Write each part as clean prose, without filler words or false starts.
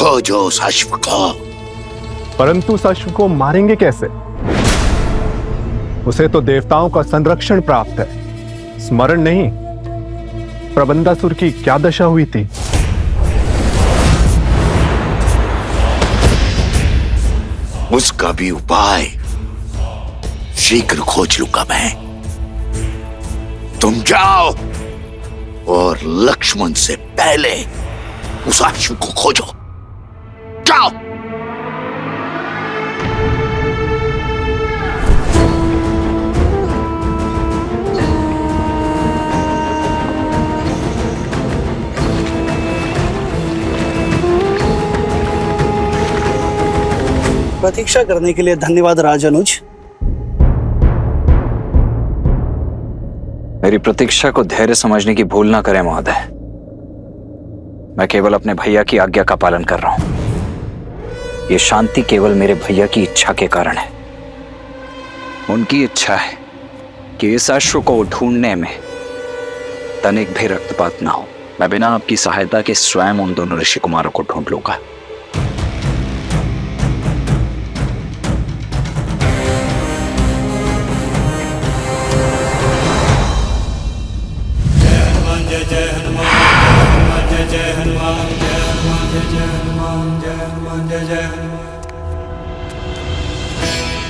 खोजो उस अश्व को। परंतु उस अश्व को मारेंगे कैसे? उसे तो देवताओं का संरक्षण प्राप्त है। स्मरण नहीं, प्रबंधासुर की क्या दशा हुई थी? उसका भी उपाय शीघ्र खोज लूंगा मैं। तुम जाओ और लक्ष्मण से पहले उस अश्व को खोजो। जाओ। प्रतीक्षा करने के लिए धन्यवाद राजानुज। मेरी प्रतीक्षा को धैर्य समझने की भूल ना करें महोदय। मैं केवल अपने भैया की आज्ञा का पालन कर रहा हूं। ये शांति केवल मेरे भैया की इच्छा के कारण है। उनकी इच्छा है कि इस अश्व को ढूंढने में तनिक भी रक्तपात ना हो। मैं बिना आपकी सहायता के स्वयं उन दोनों ऋषि कुमारों को ढूंढ लूंगा।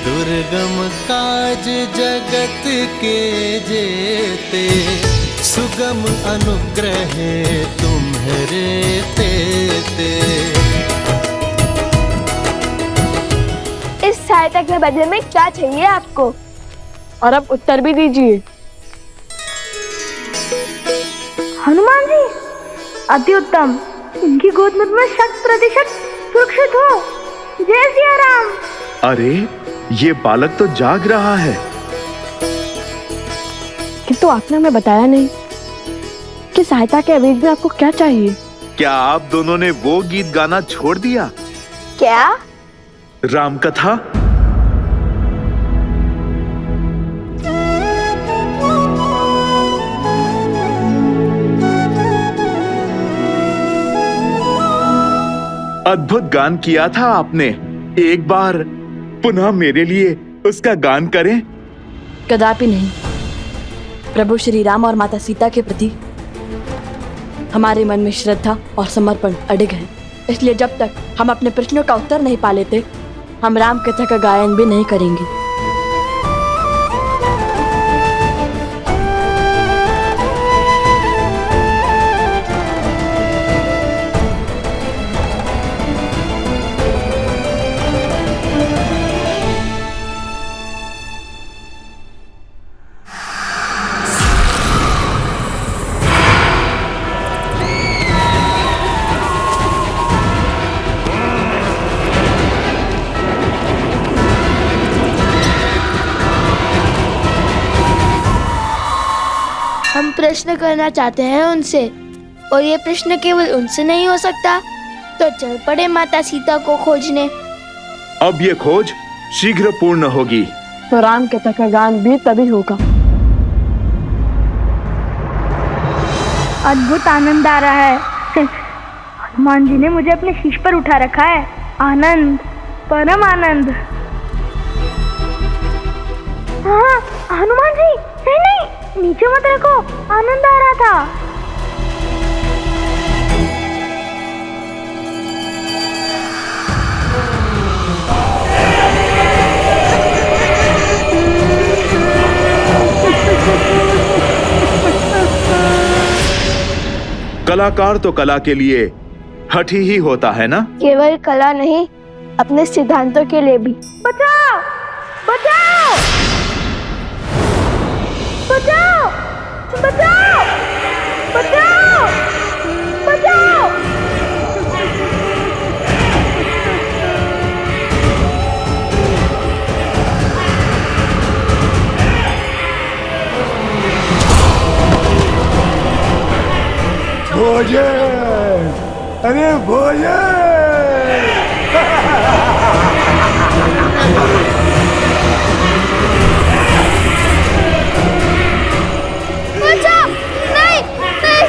दुर्गम काज जगत के जेते, सुगम अनुग्रह तुम्हारे तेते। इस सहायता के बदले में क्या चाहिए आपको? और अब उत्तर भी दीजिए। हनुमान जी, अति उत्तम। इनकी गोद में 100% सुरक्षित हो। जय सिया राम। अरे ये बालक तो जाग रहा है। किंतु आपने हमें बताया नहीं कि सहायता के एवज में आपको क्या चाहिए। क्या आप दोनों ने वो गीत गाना छोड़ दिया? क्या? राम कथा। अद्भुत गान किया था आपने। एक बार पुनः मेरे लिए उसका गान करें। कदापि नहीं। प्रभु श्री राम और माता सीता के प्रति हमारे मन में श्रद्धा और समर्पण अडिग है। इसलिए जब तक हम अपने प्रश्नों का उत्तर नहीं पा लेते, हम राम कथा का गायन भी नहीं करेंगे। हम प्रश्न करना चाहते हैं उनसे, और ये प्रश्न केवल उनसे नहीं हो सकता, तो चल पड़े माता सीता को खोजने। अब ये खोज शीघ्र पूर्ण होगी। तो राम कथा का गान भी तभी होगा। अद्भुत आनंद आ रहा है। हनुमान जी ने मुझे अपने शीश पर उठा रखा है। आनंद, परम आनंद। हाँ, हनुमान जी, नहीं नहीं, नीचे मत रखो। आनंद आ रहा था। कलाकार तो कला के लिए हठी ही होता है ना? केवल कला नहीं, अपने सिद्धांतों के लिए भी। बचाओ, बचाओ, बचाओ, बचाओ, बचाओ, बचाओ। भोजन, अरे भोजन। बचाओ, नहीं, नहीं।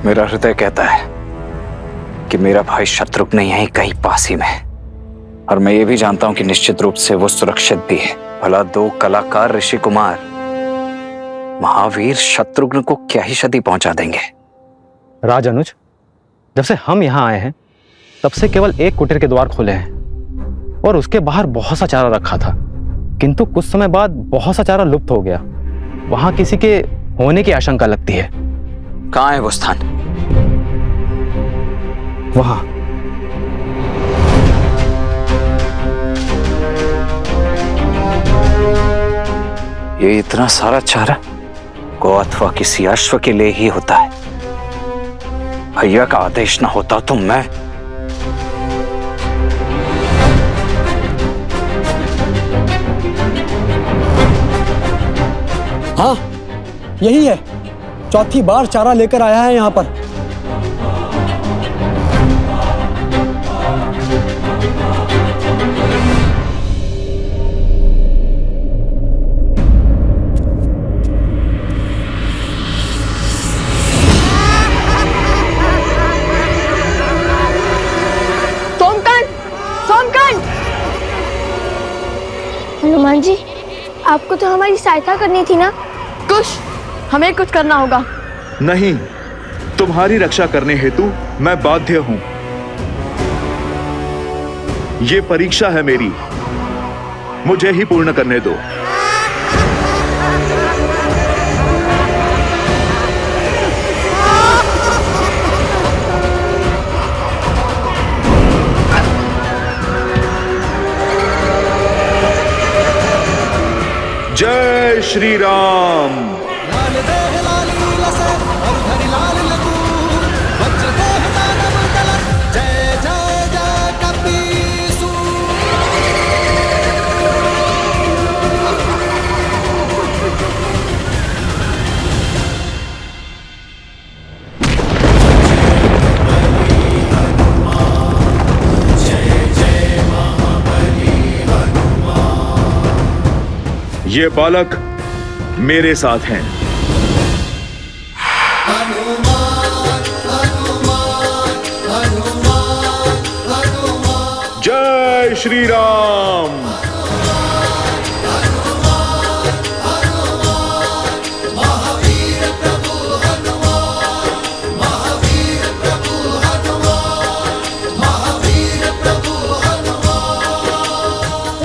मेरा हृदय कहता है कि मेरा भाई शत्रुघ्न यहीं कहीं पास ही में है, और मैं ये भी जानता हूं कि निश्चित रूप से वो सुरक्षित भी है। भला दो कलाकार ऋषि कुमार महावीर शत्रुघ्न को क्या ही क्षति पहुंचा देंगे। राज अनुज, जब से हम यहाँ आए हैं तब से केवल एक कुटीर के द्वार खुले हैं और उसके बाहर बहुत सा चारा रखा था, किंतु कुछ समय बाद बहुत सा चारा लुप्त हो गया। वहां किसी के होने की आशंका लगती है। कहाँ है वो स्थान? वहां। ये इतना सारा चारा गौ अथवा किसी अश्व के लिए ही होता है। भैया का आदेश ना होता तो मैं हाँ, यही है। चौथी बार चारा लेकर आया है यहाँ पर। हनुमान जी, आपको तो हमारी सहायता करनी थी ना। हमें कुछ करना होगा। नहीं, तुम्हारी रक्षा करने हेतु मैं बाध्य हूं। ये परीक्षा है मेरी, मुझे ही पूर्ण करने दो। जय श्री राम। लाल देह लाली लसे और धरि लाल लकूर, वज्र देह दानव दल, जय जय जय कपीसू। ये बालक मेरे साथ हैं। जय श्री राम।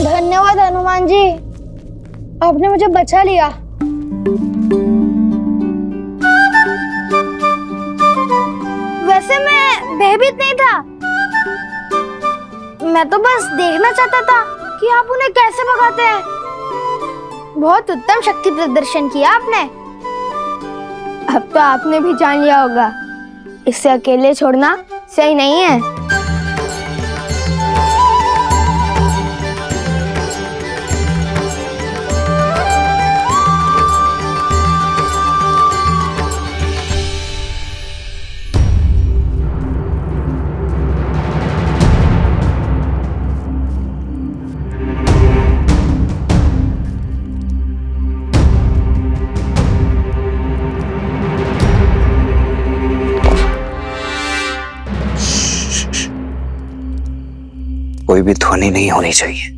धन्यवाद हनुमान जी, आपने मुझे बचा लिया। वैसे मैं भयभीत नहीं था, मैं तो बस देखना चाहता था कि आप उन्हें कैसे भगाते हैं। बहुत उत्तम शक्ति प्रदर्शन किया आपने। अब तो आपने भी जान लिया होगा, इसे अकेले छोड़ना सही नहीं है। कोई भी ध्वनि नहीं होनी चाहिए।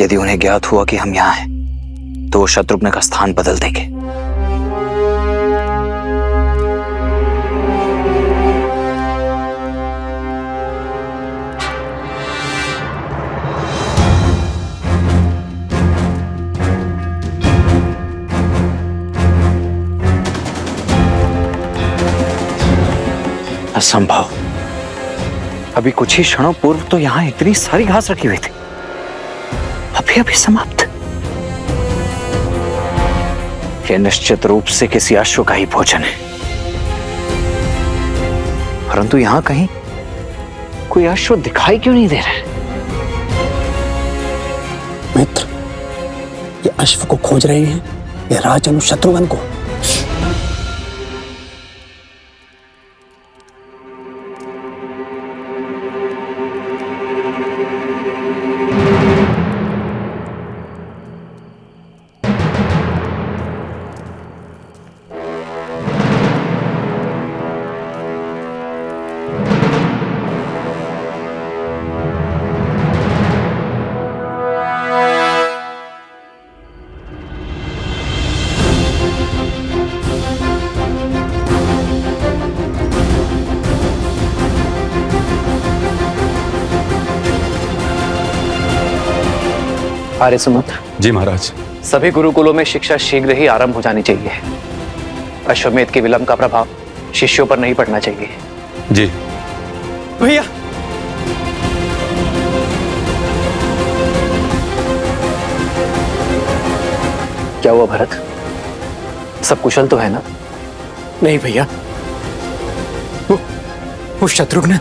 यदि उन्हें ज्ञात हुआ कि हम यहाँ हैं, तो वो शत्रुघ्न का स्थान बदल देंगे। असंभव। अभी कुछ ही क्षणों पूर्व तो यहां इतनी सारी घास रखी हुई थी, अभी अभी समाप्त। यह निश्चित रूप से किसी अश्व का ही भोजन है, परंतु यहां कहीं कोई अश्व दिखाई क्यों नहीं दे रहा है? मित्र, ये अश्व को खोज रहे हैं या राजनु शत्रुघ्न को? आर्य सुमत, जी महाराज। सभी गुरुकुलों में शिक्षा शीघ्र ही आरंभ हो जानी चाहिए। अश्वमेध के विलंब का प्रभाव शिष्यों पर नहीं पड़ना चाहिए। जी भैया, क्या हुआ भरत? सब कुशल तो है ना? नहीं भैया, वो शत्रुघ्न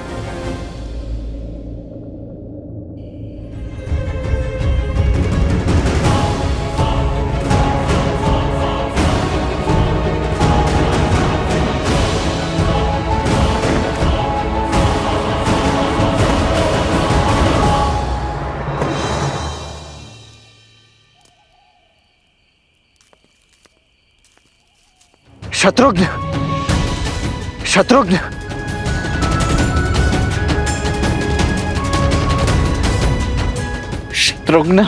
शत्रुघ्न, शत्रुघ्न, शत्रुघ्न,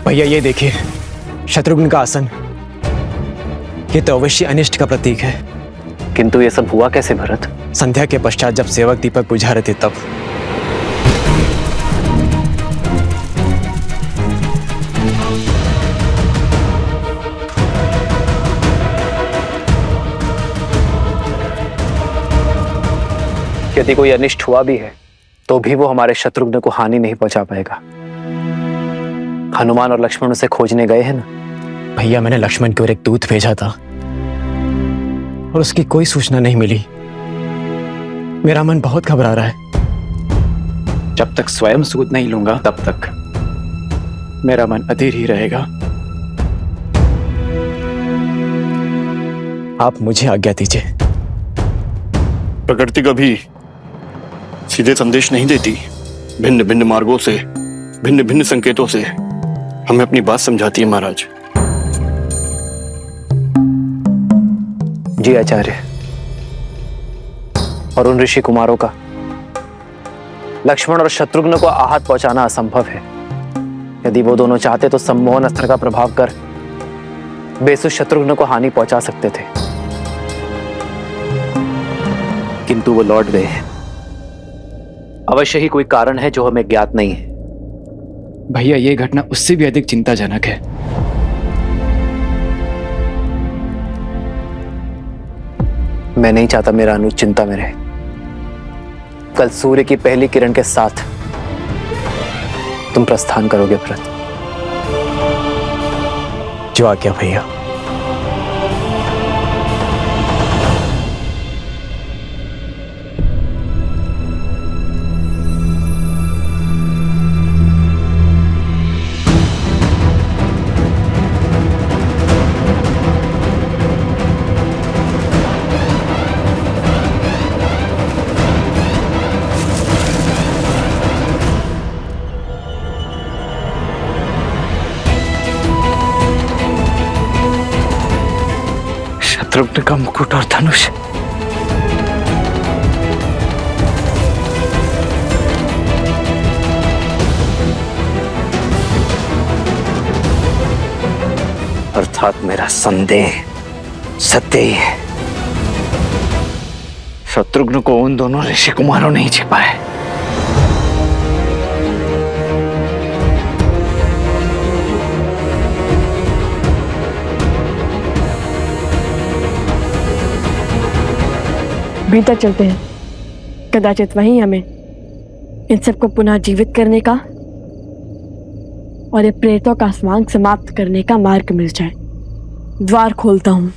भैया ये देखिए, शत्रुघ्न का आसन। ये तो अवश्य अनिष्ट का प्रतीक है। किंतु ये सब हुआ कैसे भरत? संध्या के पश्चात जब सेवक दीपक बुझा रहे थे तब। यदि कोई अनिष्ट हुआ भी है तो भी वो हमारे शत्रुघ्न को हानि नहीं पहुंचा पाएगा। हनुमान और लक्ष्मण उसे खोजने गए हैं ना? भैया, मैंने लक्ष्मण की ओर एक दूत भेजा था और उसकी कोई सूचना नहीं मिली। मेरा मन बहुत घबरा रहा है। जब तक स्वयं सूत नहीं लूंगा तब तक मेरा मन अधीर ही रहेगा। आप मुझे आज्ञा दीजिए। प्रकृति कभी सीधे संदेश नहीं देती। भिन्न भिन्न मार्गों से, भिन्न भिन्न संकेतों से हमें अपनी बात समझाती है महाराज। जी आचार्य। और उन ऋषि कुमारों का लक्ष्मण और शत्रुघ्न को आहत पहुंचाना असंभव है। यदि वो दोनों चाहते तो सम्मोहन अस्त्र का प्रभाव कर बेसुध शत्रुघ्न को हानि पहुंचा सकते थे, किंतु वो लौट गए। अवश्य ही कोई कारण है जो हमें ज्ञात नहीं है। भैया, ये घटना उससे भी अधिक चिंताजनक है। मैं नहीं चाहता मेरा अनुज चिंता में रहे। कल सूर्य की पहली किरण के साथ तुम प्रस्थान करोगे भरत। जो आज्ञा भैया। शत्रुघ्न का मुकुट और धनुष। अर्थात मेरा संदेह सत्य ही है। शत्रुघ्न को उन दोनों ऋषि कुमारों ने ही छिपा है। भीतर चलते हैं। कदाचित वहीं हमें इन सबको पुनः जीवित करने का और ये प्रेतों का स्वांग समाप्त करने का मार्ग मिल जाए। द्वार खोलता हूं।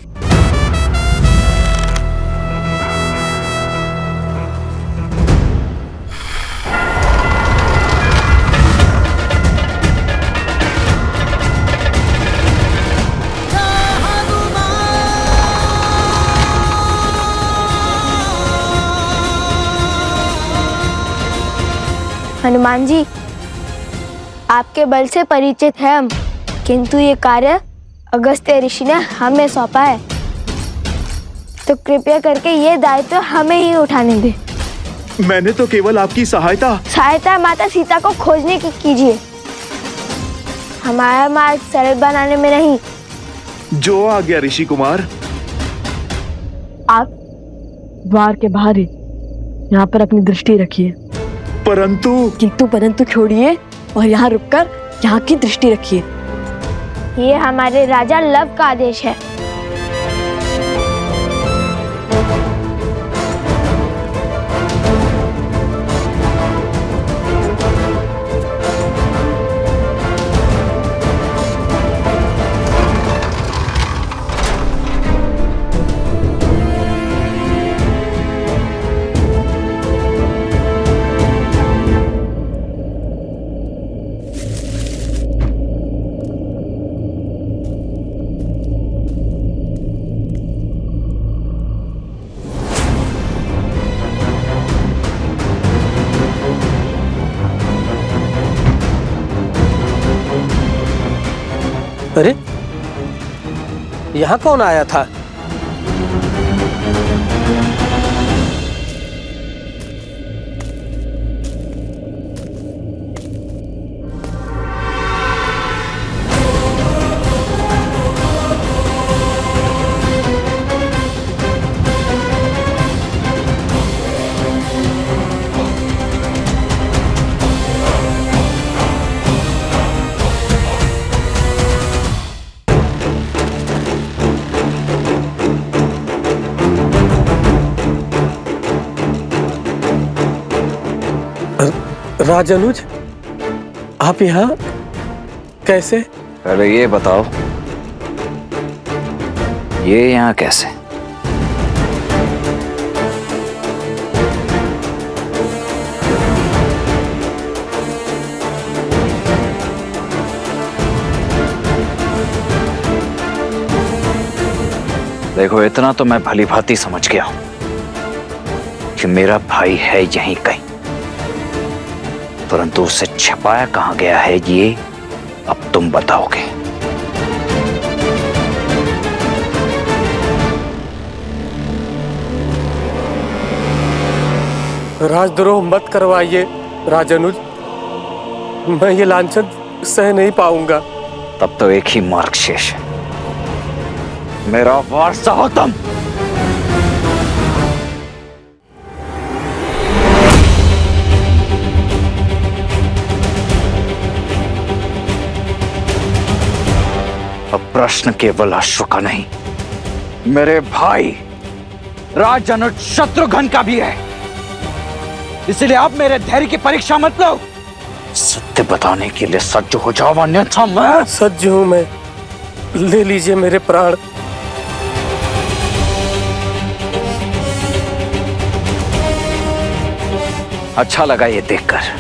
हनुमान जी, आपके बल से परिचित है हम, किंतु ये कार्य अगस्त्य ऋषि ने हमें सौंपा है, तो कृपया करके ये दायित्व हमें ही उठाने दे। मैंने तो केवल आपकी सहायता माता सीता को खोजने की कीजिए, हमारा मार्ग सरल बनाने में नहीं। जो आ गया ऋषि कुमार। आप द्वार के बाहर ही यहाँ पर अपनी दृष्टि रखिए। परंतु छोड़िए और यहाँ रुककर यहाँ की दृष्टि रखिए। ये हमारे राजा लव का आदेश है। अरे, यहाँ कौन आया था? राजानुज, आप यहाँ कैसे? पहले ये बताओ, ये यहाँ कैसे? देखो, इतना तो मैं भली भांति समझ गया हूं कि मेरा भाई है यहीं कहीं, परंतु उसे छिपाया कहां गया है ये अब तुम बताओगे। राजद्रोह मत करवाइए राजानुज, मैं ये लांछन सह नहीं पाऊंगा। तब तो एक ही मार्ग शेष है, मेरा वारसा हो तुम। प्रश्न केवल अश्व का नहीं, मेरे भाई राजानुज शत्रुघ्न का भी है, इसलिए आप मेरे धैर्य की परीक्षा मत लो। सत्य बताने के लिए सज्ज हो जाओ, अन्यथा मैं सज्ज हूं। मैं, ले लीजिए मेरे प्राण। अच्छा लगा ये देखकर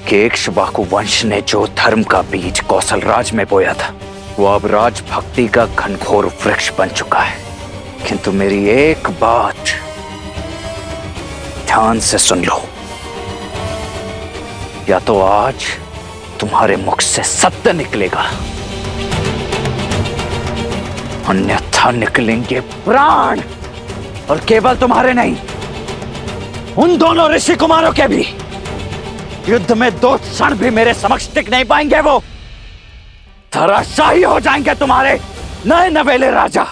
कि इक्ष्वाकु वंश ने जो धर्म का बीज कौशल राज में बोया था, वो अब राजभक्ति का घनघोर वृक्ष बन चुका है। किंतु मेरी एक बात ध्यान से सुन लो, या तो आज तुम्हारे मुख से सत्य निकलेगा, अन्यथा निकलेंगे प्राण, और केवल तुम्हारे नहीं, उन दोनों ऋषि कुमारों के भी। युद्ध में 2 क्षण भी मेरे समक्ष टिक नहीं पाएंगे, वो धराशायी हो जाएंगे तुम्हारे नए नवेले राजा।